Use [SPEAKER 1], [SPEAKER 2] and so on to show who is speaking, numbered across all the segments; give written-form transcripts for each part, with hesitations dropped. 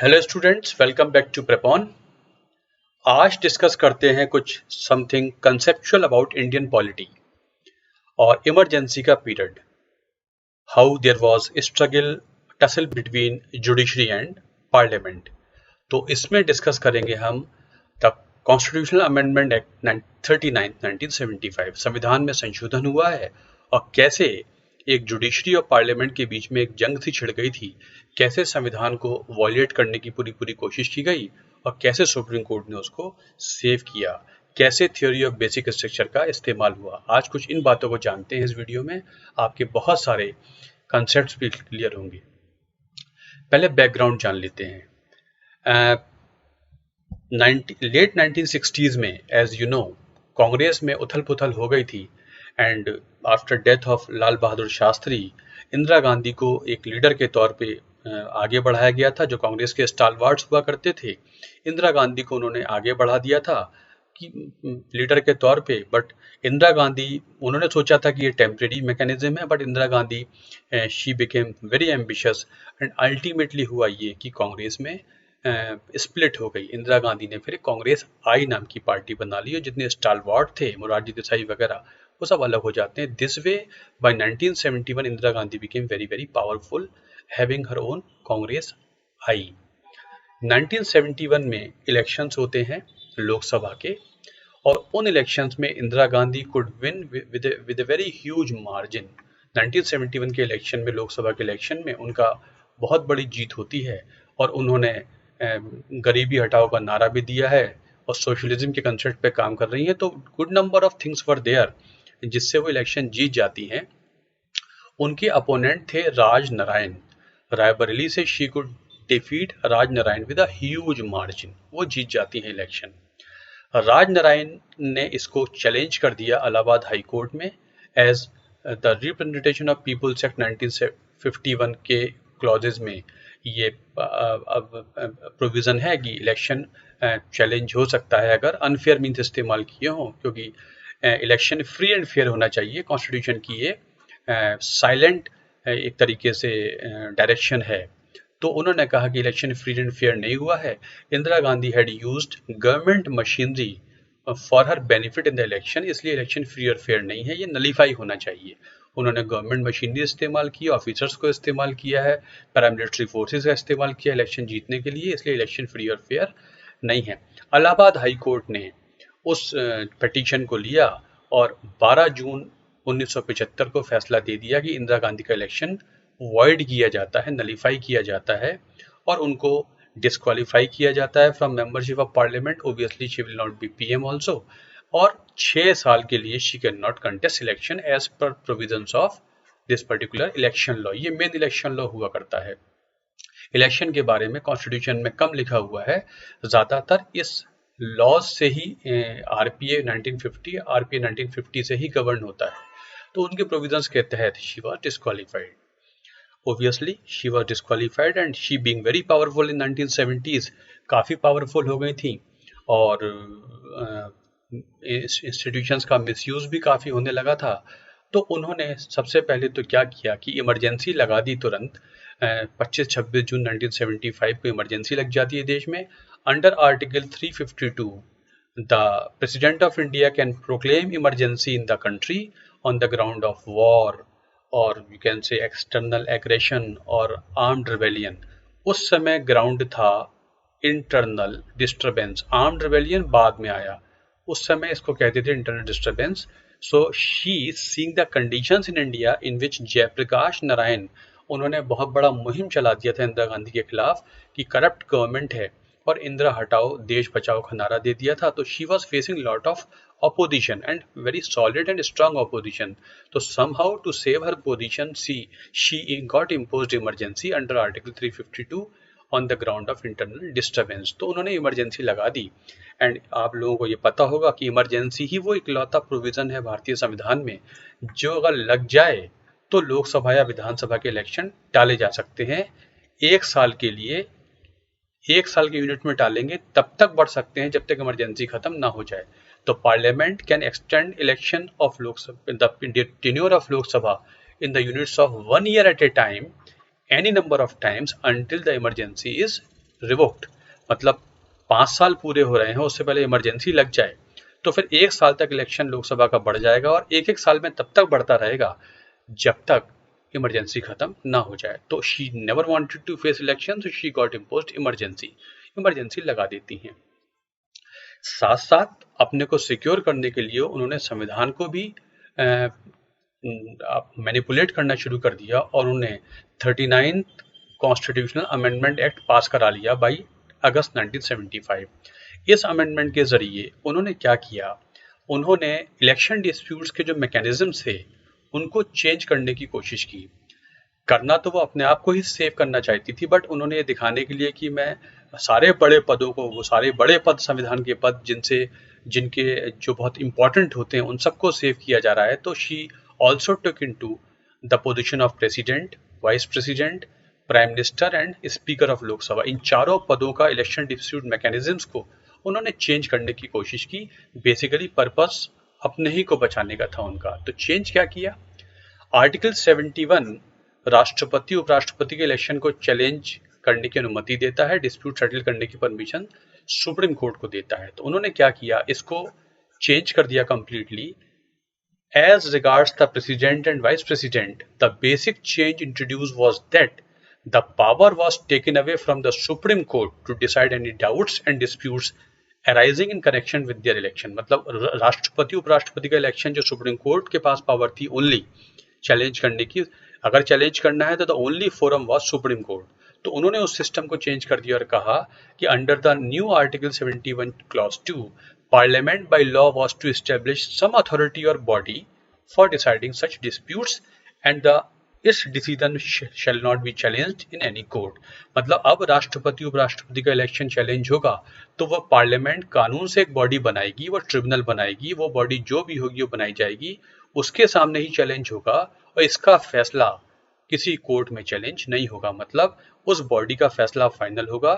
[SPEAKER 1] Hello students, welcome back to Prepon. आज discuss करते हैं कुछ something conceptual about Indian polity और इमरजेंसी का period, how there was struggle tussle between judiciary and parliament. तो इसमें डिस्कस करेंगे हम द कॉन्स्टिट्यूशनल अमेंडमेंट एक्ट 39 1975, संविधान में संशोधन हुआ है और कैसे एक जुडिशरी और पार्लियामेंट के बीच में एक जंग सी छिड़ गई थी, कैसे संविधान को वॉयलेट करने की पूरी कोशिश की गई और कैसे सुप्रीम कोर्ट ने उसको सेव किया, कैसे थ्योरी ऑफ बेसिक स्ट्रक्चर का इस्तेमाल हुआ। आज कुछ इन बातों को जानते हैं। इस वीडियो में आपके बहुत सारे कंसेप्ट्स भी क्लियर होंगे। पहले बैकग्राउंड जान लेते हैं। लेट 1960s में, एज यू नो, कांग्रेस में उथल पुथल हो गई थी and after death of Lal Bahadur Shastri, Indira Gandhi को एक लीडर के तौर पे आगे बढ़ाया गया था। जो कांग्रेस के स्टालवार्ट्स हुआ करते थे, इंदिरा गांधी को उन्होंने आगे बढ़ा दिया था कि लीडर के तौर पे। बट इंदिरा गांधी, उन्होंने सोचा था कि ये टेम्परेरी मैकेनिज्म है, but Indira Gandhi she became very ambitious and ultimately हुआ ये कि कांग्रेस में स्प्लिट हो गई। इंदिरा गांधी ने फिर कांग्रेस आई नाम की पार्टी बना ली और जितने स्टालवार्ट थे, मोरारजी देसाई वगैरह, वो सब अलग हो जाते हैं। This way by 1971 Indira Gandhi became very very powerful, having her own Congress I. 1971 में इलेक्शंस होते हैं लोकसभा के, और उन इलेक्शंस में Indira Gandhi could win with a very huge margin. 1971 के इलेक्शन में, लोकसभा के इलेक्शन में, उनका बहुत बड़ी जीत होती है और उन्होंने गरीबी हटाओ का नारा भी दिया है और सोशलिज्म के कंसेप्ट पे काम कर रही हैं। तो good number of things were there जिससे वो इलेक्शन जीत जाती हैं। उनके अपोनेंट थे राज नारायण, रायबरेली से she could defeat Raj Narayan with a huge margin. वो जीत जाती हैं इलेक्शन। राज नारायण ने इसको चैलेंज कर दिया इलाहाबाद हाई कोर्ट में as the representation of peoples act 1951 के क्लॉजेज में ये प्रोविजन है कि इलेक्शन चैलेंज हो सकता है अगर अनफेयर मीन्स इस्तेमाल किए हों, क्योंकि इलेक्शन फ्री एंड फेयर होना चाहिए। कॉन्स्टिट्यूशन की ये साइलेंट एक तरीके से डायरेक्शन है। तो उन्होंने कहा कि इलेक्शन फ्री एंड फेयर नहीं हुआ है। Indira Gandhi had used government machinery for her benefit in the election, इसलिए इलेक्शन फ्री और फेयर नहीं है, ये नलीफाई होना चाहिए। उन्होंने गवर्नमेंट मशीनरी इस्तेमाल की, ऑफिसर्स को इस्तेमाल किया है, पैरामिलिट्री फोर्सेस का इस्तेमाल किया इलेक्शन जीतने के लिए, इसलिए इलेक्शन फ्री और फेयर नहीं है। इलाहाबाद हाई कोर्ट ने उस पिटीशन को लिया और 12 जून 1975 को फैसला दे दिया कि इंदिरा गांधी का इलेक्शन वॉइड किया जाता है, नलीफाई किया जाता है और उनको डिस्क्वालीफाई किया जाता है from membership of parliament. Obviously she will not be PM also, और 6 साल के लिए she can not contest election as per provisions of this particular election law. ये मेन इलेक्शन लॉ हुआ करता है। इलेक्शन के बारे में कॉन्स्टिट्यूशन में कम लिखा हुआ है, ज्यादातर इस लॉज से ही आरपीए 1950 से ही गवर्न होता है। तो उनके प्रोविजंस के तहत she was disqualified. Obviously, she was disqualified and she being very powerful in 1970s, काफ़ी पावरफुल हो गई थी और इंस्टीट्यूशंस का मिसयूज भी काफ़ी होने लगा था। तो उन्होंने सबसे पहले तो क्या किया कि इमरजेंसी लगा दी तुरंत। 25-26 जून 1975 को इमरजेंसी लग जाती है देश में। Under article 352 the president of India can proclaim emergency in the country on the ground of war और you can say external aggression और आर्म्ड रिबेलियन। उस समय ग्राउंड था इंटरनल डिस्टर्बेंस, आर्म्ड रिबेलियन बाद में आया। उस समय इसको कहते थे internal disturbance. So she seeing the conditions in India in which Jayaprakash Narayan, उन्होंने बहुत बड़ा मुहिम चला दिया था इंदिरा गांधी के खिलाफ कि करप्ट गवर्नमेंट है और इंदिरा हटाओ देश बचाओ का नारा दे दिया था। तो she was facing lot of opposition and very solid and strong opposition. So somehow to save her position, she got imposed emergency under article 352 on the ground of internal disturbance. तो उन्होंने इमरजेंसी लगा दी। And आप लोगों को ये पता होगा कि इमरजेंसी ही वो इकलौता प्रोविजन है भारतीय संविधान में जो अगर लग जाए तो लोकसभा या विधानसभा के इलेक्शन टाले जा सकते हैं। 1 साल के लिए, 1 साल के यूनिट में टालेंगे, तब तक बढ़ सकते हैं जब तक इमरजेंसी खत्म ना हो जाए। तो parliament can extend election of Lok Sabha, the tenure of Lok Sabha in the units of 1 year at a time, any number of times until the emergency is revoked, मतलब 5 साल पूरे हो रहे हैं, उससे पहले इमरजेंसी लग जाए तो फिर 1 साल तक इलेक्शन लोकसभा का बढ़ जाएगा और एक साल में तब तक बढ़ता रहेगा जब तक इमरजेंसी खत्म ना हो जाए। तो she never wanted to face election, so she got imposed emergency लगा देती हैं। साथ साथ अपने को सिक्योर करने के लिए उन्होंने संविधान को भी मैनिपुलेट करना शुरू कर दिया और उन्होंने 39th कॉन्स्टिट्यूशनल अमेंडमेंट एक्ट पास करा लिया बाई अगस्त 1975। इस अमेंडमेंट के जरिए उन्होंने क्या किया, उन्होंने इलेक्शन डिस्प्यूट्स के जो मैकेनिज्म्स थे उनको चेंज करने की कोशिश की। करना तो वो अपने आप को ही सेव करना चाहती थी, बट उन्होंने ये दिखाने के लिए कि मैं सारे बड़े पदों को, वो सारे बड़े पद संविधान के पद जिनके जो बहुत इंपॉर्टेंट होते हैं उन सबको सेव किया जा रहा है, तो she also took into the position of president, vice president, prime minister and speaker of Lok Sabha. इन चारों पदों का इलेक्शन डिस्प्यूट मैकेनिज्म्स को उन्होंने चेंज करने की कोशिश की। बेसिकली पर्पस अपने ही को बचाने का था उनका। तो चेंज क्या किया, आर्टिकल 71 राष्ट्रपति उपराष्ट्रपति के इलेक्शन को चैलेंज करने की अनुमति देता है, डिस्प्यूट सेटल करने की परमिशन सुप्रीम कोर्ट को देता है। तो उन्होंने क्या किया, इसको चेंज कर दिया completely. As regards the president and vice president, the basic change introduced was that the power was taken away from the Supreme Court to decide any doubts and disputes arising in connection with their election। मतलब राष्ट्रपति उपराष्ट्रपति का election जो supreme court के पास power थी only challenge करने की, अगर चैलेंज करना है तो the only forum was supreme court. तो उन्होंने उस सिस्टम को चेंज कर दिया और कहा कि under the new article 71 clause 2 Parliament by law was to establish some authority or body for deciding such disputes and its decision shall not be challenged in any court। मतलब अब राष्ट्रपति उपराष्ट्रपति का इलेक्शन चैलेंज होगा तो वह parliament कानून से एक बॉडी बनाएगी, वो ट्रिब्यूनल बनाएगी, वो बॉडी जो भी होगी वो बनाई जाएगी, उसके सामने ही चैलेंज होगा और इसका फैसला किसी कोर्ट में चैलेंज नहीं होगा। मतलब उस बॉडी का फैसला फाइनल होगा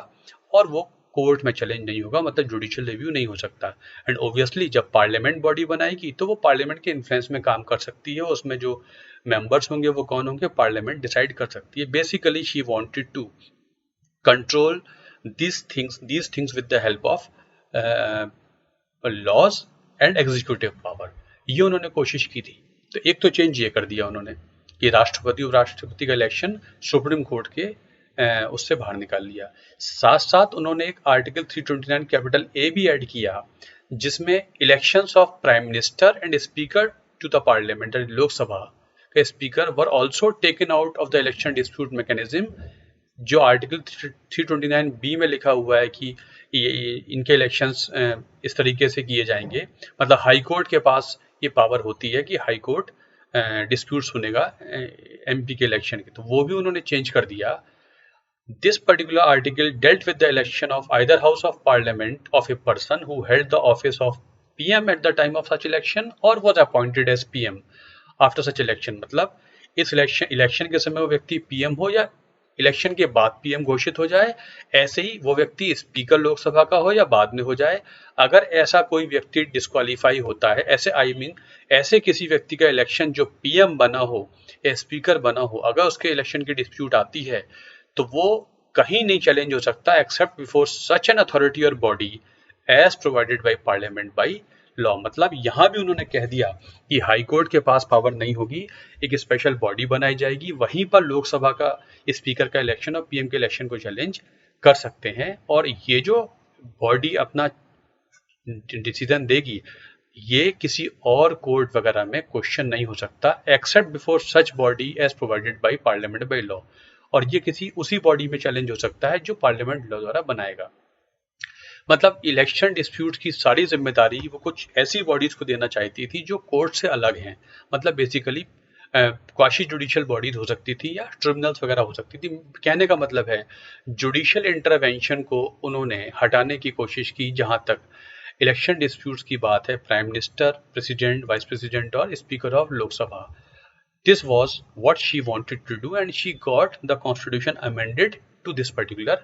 [SPEAKER 1] और वो कोर्ट में चैलेंज नहीं होगा, मतलब जुडिशियल रिव्यू नहीं हो सकता। एंड ऑब्वियसली जब पार्लियामेंट बॉडी बनाएगी तो वो पार्लियामेंट के इन्फ्लुएंस में काम कर सकती है, उसमें जो मेंबर्स होंगे वो कौन होंगे, पार्लियामेंट डिसाइड कर सकती है। Basically she wanted to control these things with the help of laws and executive power, ये उन्होंने कोशिश की थी। तो एक तो चेंज ये कर दिया उन्होंने कि राष्ट्रपति उपराष्ट्रपति का इलेक्शन सुप्रीम कोर्ट के उससे बाहर निकाल लिया। साथ साथ उन्होंने एक आर्टिकल 329 कैपिटल ए भी ऐड किया जिसमें elections of prime minister and speaker to the parliament, Lok Sabha के speaker were also taken out of the election dispute mechanism. जो आर्टिकल 329 बी में लिखा हुआ है कि इनके इलेक्शंस इस तरीके से किए जाएंगे, मतलब हाई कोर्ट के पास ये पावर होती है कि हाई कोर्ट डिस्प्यूट सुनेगा एमपी के इलेक्शन के, तो वो भी उन्होंने चेंज कर दिया। This particular article dealt with the election of either house of parliament of a person who held the office of PM at the time of such election or was appointed as PM after such election। मतलब इस election के समय वो व्यक्ति PM हो या election के बाद PM घोषित हो जाए, ऐसे ही वो व्यक्ति स्पीकर लोकसभा का हो या बाद में हो जाए। अगर ऐसा कोई व्यक्ति डिस्क्वालीफाई होता है, ऐसे किसी व्यक्ति का इलेक्शन जो PM बना हो या स्पीकर बना हो, अगर उसके इलेक्शन की डिस्प्यूट आती है तो वो कहीं नहीं चैलेंज हो सकता except before such an authority और body as provided by parliament by law. मतलब यहाँ भी उन्होंने कह दिया कि हाई कोर्ट के पास पावर नहीं होगी, एक स्पेशल बॉडी बनाई जाएगी, वहीं पर लोकसभा का स्पीकर का इलेक्शन और PM के इलेक्शन को चैलेंज कर सकते हैं। और ये जो बॉडी अपना डिसीजन देगी ये किसी और कोर्ट वगैरह में क्वेश्चन नहीं हो सकता except before such body as provided by parliament by law. और ये किसी उसी बॉडी में चैलेंज हो सकता है जो पार्लियामेंट लॉ द्वारा बनाएगा। मतलब इलेक्शन डिस्प्यूट की सारी जिम्मेदारी वो कुछ ऐसी बॉडीज को देना चाहती थी जो कोर्ट से अलग हैं। मतलब बेसिकली क्वाशी जुडिशियल बॉडीज हो सकती थी या ट्रिब्यूनल्स वगैरह हो सकती थी। कहने का मतलब है जुडिशियल इंटरवेंशन को उन्होंने हटाने की कोशिश की। जहां तक इलेक्शन डिस्प्यूट्स की बात है, prime minister, president, vice president और speaker of Lok Sabha, this was what she wanted to do and she got the constitution amended to this particular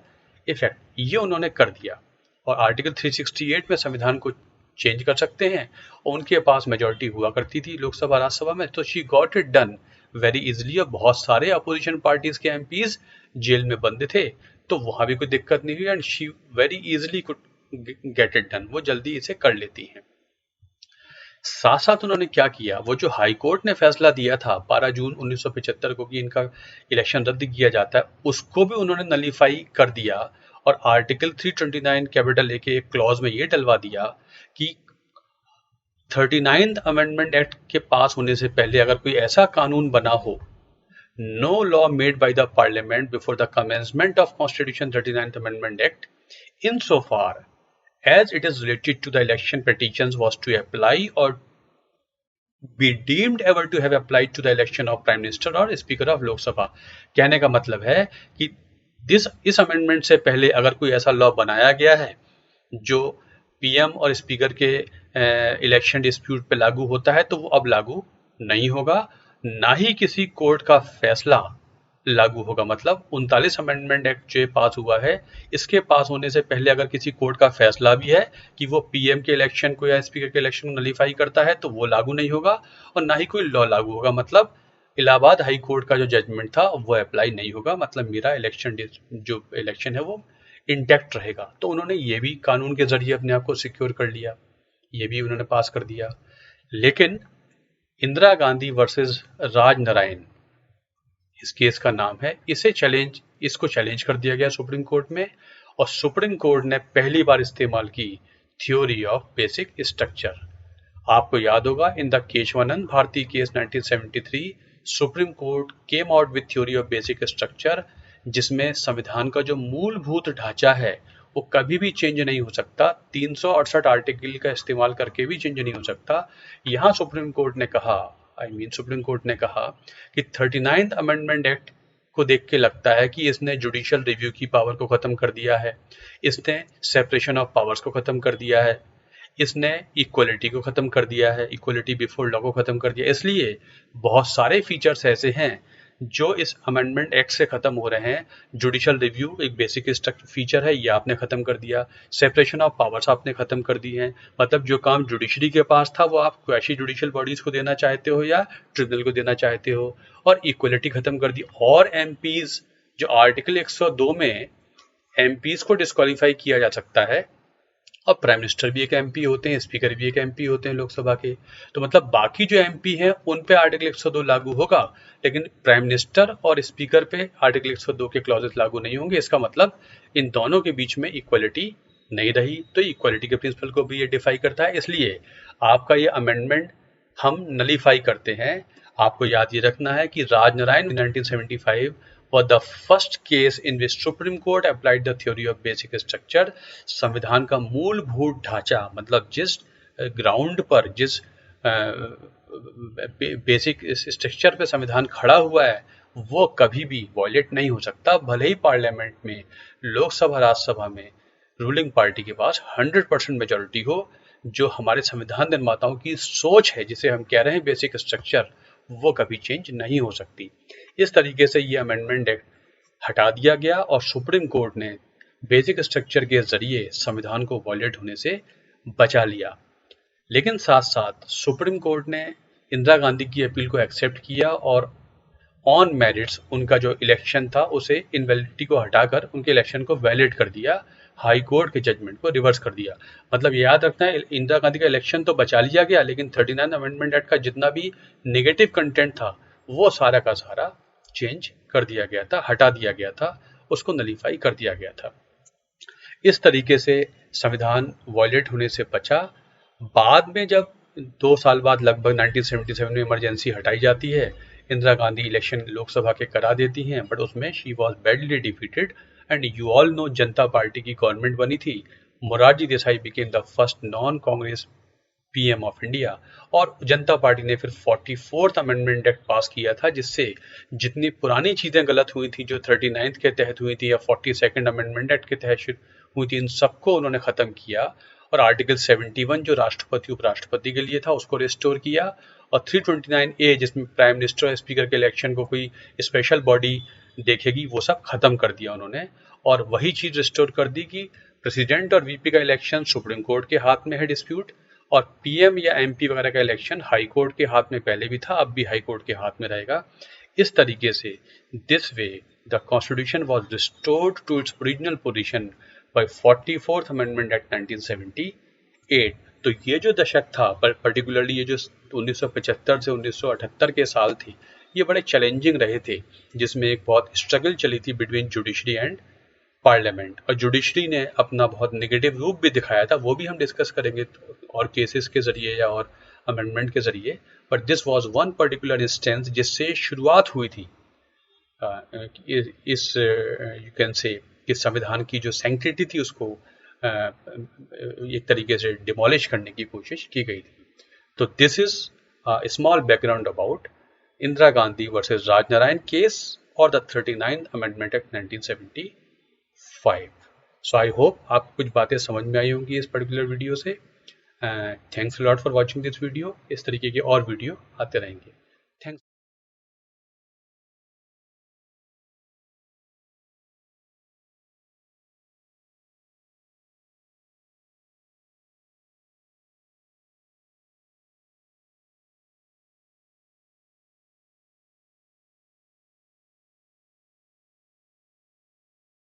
[SPEAKER 1] effect। ये उन्होंने कर दिया और आर्टिकल 368 में संविधान को चेंज कर सकते हैं और उनके पास मेजॉरिटी हुआ करती थी लोकसभा राज्यसभा में, तो she got it done very easily। और बहुत सारे अपोजिशन पार्टीज के MPs जेल में बंद थे तो वहां भी कोई दिक्कत नहीं हुई and she very easily could get it done, वो जल्दी इसे कर लेती हैं। साथ साथ उन्होंने क्या किया, वो जो हाई कोर्ट ने फैसला दिया था 12 जून 1975 को कि इनका इलेक्शन रद्द किया जाता है, उसको भी उन्होंने नलीफाई कर दिया और आर्टिकल 329 कैपिटल ए के एक क्लॉज में ये डलवा दिया कि 39th अमेंडमेंट एक्ट के पास होने से पहले अगर कोई ऐसा कानून बना हो, no law made by the parliament before the commencement of constitution 39th amendment act in so far as it is related to the election petitions was to apply or be deemed ever to have applied to the election of prime minister or speaker of lok sabha। कहने का मतलब है कि इस amendment से पहले अगर कोई ऐसा लॉ बनाया गया है जो पीएम और स्पीकर के इलेक्शन डिस्प्यूट पे लागू होता है, तो वो अब लागू नहीं होगा, ना ही किसी कोर्ट का फैसला लागू होगा। मतलब 39 अमेंडमेंट एक्ट जो पास हुआ है, इसके पास होने से पहले अगर किसी कोर्ट का फैसला भी है कि वो पीएम के इलेक्शन को या स्पीकर के इलेक्शन को नलीफाई करता है, तो वो लागू नहीं होगा और ना ही कोई लॉ लागू होगा। मतलब इलाहाबाद हाई कोर्ट का जो जजमेंट था वो अप्लाई नहीं होगा, मतलब मेरा इलेक्शन जो इलेक्शन है वो इंटैक्ट रहेगा। तो उन्होंने ये भी कानून के जरिए अपने आप को सिक्योर कर लिया, ये भी उन्होंने पास कर दिया। लेकिन इंदिरा गांधी वर्सेस राज नारायण इस केस का नाम है, इसको चैलेंज कर दिया गया सुप्रीम कोर्ट में और सुप्रीम कोर्ट ने पहली बार इस्तेमाल की थ्योरी ऑफ बेसिक स्ट्रक्चर। आपको याद होगा in the Kesavananda Bharati case 1973 supreme court came out with theory of basic structure, जिसमें संविधान का जो मूलभूत ढांचा है वो कभी भी चेंज नहीं हो सकता, 368 आर्टिकल का इस्तेमाल करके भी चेंज नहीं हो सकता। यहाँ सुप्रीम कोर्ट ने कहा कि 39th अमेंडमेंट एक्ट को देख के लगता है कि इसने जुडिशियल रिव्यू की पावर को खत्म कर दिया है, इसने सेपरेशन ऑफ पावर्स को खत्म कर दिया है, इसने इक्वलिटी को खत्म कर दिया है, इक्वलिटी बिफोर लॉ को खत्म कर दिया। इसलिए बहुत सारे फीचर्स ऐसे हैं जो इस अमेंडमेंट एक्ट से खत्म हो रहे हैं। जुडिशियल रिव्यू एक बेसिक फीचर है, ये आपने खत्म कर दिया। सेपरेशन ऑफ पावर्स आपने खत्म कर दी है, मतलब जो काम जुडिशरी के पास था वो आप क्वैशी जुडिशियल बॉडीज को देना चाहते हो या ट्रिब्यूनल को देना चाहते हो, और इक्वलिटी खत्म कर दी। और एमपीज जो आर्टिकल 102 में एमपीज को डिस्क्वालीफाई किया जा सकता है, और प्राइम मिनिस्टर भी एक एमपी होते हैं, स्पीकर भी एक एमपी होते हैं लोकसभा के, तो मतलब बाकी जो एमपी हैं उन पे आर्टिकल 102 लागू होगा, लेकिन प्राइम मिनिस्टर और स्पीकर पे आर्टिकल 102 के क्लॉजेस लागू नहीं होंगे। इसका मतलब इन दोनों के बीच में इक्वलिटी नहीं रही, तो इक्वलिटी के प्रिंसिपल को भी ये डिफाई करता है। इसलिए आपका ये अमेंडमेंट हम नलीफाई करते हैं। आपको याद ये रखना है कि Raj Narayan 1975 was the first case in which Supreme Court applied the theory of basic structure। संविधान का मूलभूत ढांचा, मतलब जिस ग्राउंड पर, जिस बेसिक स्ट्रक्चर पे संविधान खड़ा हुआ है, वो कभी भी वॉयलेट नहीं हो सकता, भले ही पार्लियामेंट में, लोकसभा राज्यसभा में रूलिंग पार्टी के पास 100% मेजोरिटी हो। जो हमारे संविधान निर्माताओं की सोच है, जिसे हम कह रहे हैं बेसिक स्ट्रक्चर, वो कभी चेंज नहीं हो सकती। इस तरीके से ये अमेंडमेंट एक्ट हटा दिया गया और सुप्रीम कोर्ट ने बेसिक स्ट्रक्चर के जरिए संविधान को वॉयलेट होने से बचा लिया। लेकिन साथ साथ सुप्रीम कोर्ट ने इंदिरा गांधी की अपील को एक्सेप्ट किया और ऑन मेरिट्स उनका जो इलेक्शन था उसे इनवैलिडिटी को हटाकर उनके इलेक्शन को वैलिड कर दिया, हाई कोर्ट के जजमेंट को रिवर्स कर दिया। मतलब याद रखना है, इंदिरा गांधी का इलेक्शन तो बचा लिया गया, लेकिन 39 अमेंडमेंट एक्ट का जितना भी नेगेटिव कंटेंट था वो सारा का सारा चेंज कर दिया गया था, हटा दिया गया था, उसको नलीफाई कर दिया गया था। इस तरीके से संविधान वॉयलेट होने से बचा। बाद में जब 2 साल बाद लगभग 1977 में इमरजेंसी हटाई जाती है, इंदिरा गांधी इलेक्शन लोकसभा के करा देती हैं, बट उसमें she was badly defeated and you all know Janata party की गवर्नमेंट बनी थी। Morarji Desai became the first non Congress PM of India, और जनता पार्टी ने फिर 44th अमेंडमेंट एक्ट पास किया था, जिससे जितनी पुरानी चीजें गलत हुई थी, जो 39th के तहत हुई थी या 42nd अमेंडमेंट एक्ट के तहत हुई थी, इन सबको उन्होंने खत्म किया और आर्टिकल 71 जो राष्ट्रपति उपराष्ट्रपति के लिए था उसको रिस्टोर किया, और 329A जिसमें प्राइम मिनिस्टर और स्पीकर के इलेक्शन को कोई स्पेशल बॉडी देखेगी, वो सब खत्म कर दिया उन्होंने। और वही चीज रिस्टोर कर दी कि प्रेसिडेंट और वीपी का इलेक्शन सुप्रीम कोर्ट के हाथ में है डिस्प्यूट, और पीएम या एमपी वगैरह का इलेक्शन हाई कोर्ट के हाथ में पहले भी था, अब भी हाई कोर्ट के हाथ में रहेगा। इस तरीके से this way the Constitution was restored to its original position by 44th Amendment Act 1978। तो ये जो दशक था, पर्टिकुलरली ये जो 1975 से 1978 के साल थे, ये बड़े चैलेंजिंग रहे थे, जिसमें एक बहुत स्ट्रगल चली थी बिटवीन जुडिशरी एंड पार्लियामेंट। और जुडिशरी ने अपना बहुत नेगेटिव रूप भी दिखाया था, वो भी हम डिस्कस करेंगे और केसेस के जरिए या और अमेंडमेंट के जरिए। But this was one particular instance जिससे शुरुआत हुई थी इस यू कैन से कि संविधान की जो सैंक्टिटी थी उसको एक तरीके से डिमोलिश करने की कोशिश की गई थी। तो this is small background about Indira Gandhi versus Rajnarayan case और the 39th amendment act 1975। So I hope आपको कुछ बातें समझ में आई होंगी इस पर्टिकुलर वीडियो से। Thanks a lot for watching this video. इस तरीके के और वीडियो आते रहेंगे। थैंक्स।